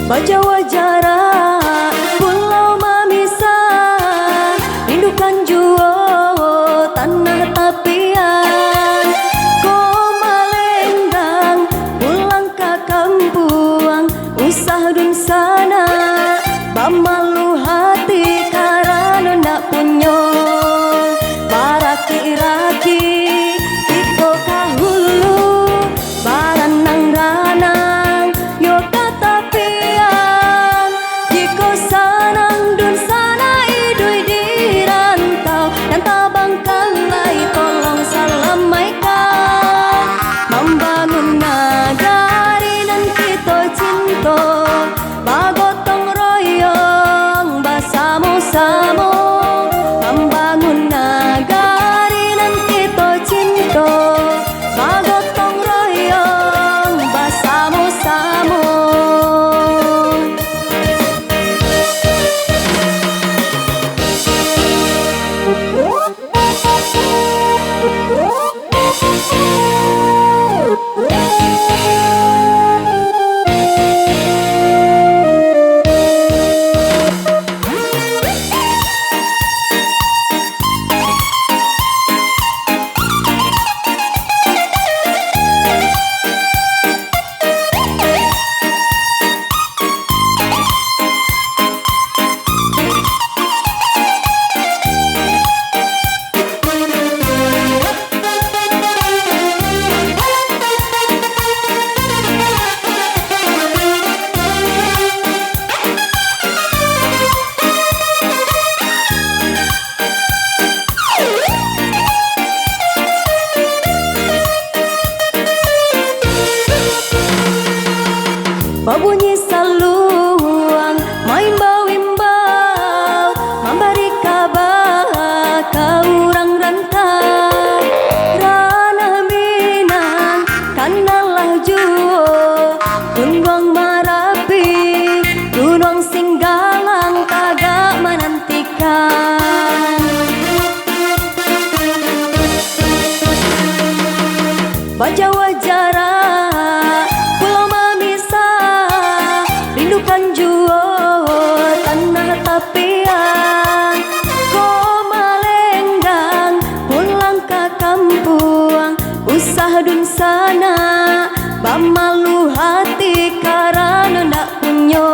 Bajawa jarak pulau memisah, rindukan jua tanah tapian. Kau malenggang pulang ke kampung, usah dun sana bamalu hati karena nak punya baraki-raki tiko kahulu baranang-ranang yo katapian. Jiko sanang dun sana idui di rantau dan tabang kalai tolong salamaikan membangun nagari dan kita cinta bagotong royong bersama-sama membangun nagari dan kita cinta bagotong royong bersama-sama. Babunyi saluang main bau-imbau memberi kabar ke orang rantau ranah Minang kanalah juo Gunung Marapi Gunung Singgalang kagak menantikan. Bajawa jarak pulau memisah, rindukan jua tanah tapian. Kau malenggang pulang ke kampung, usah dun sana bamalu hati karena nak punya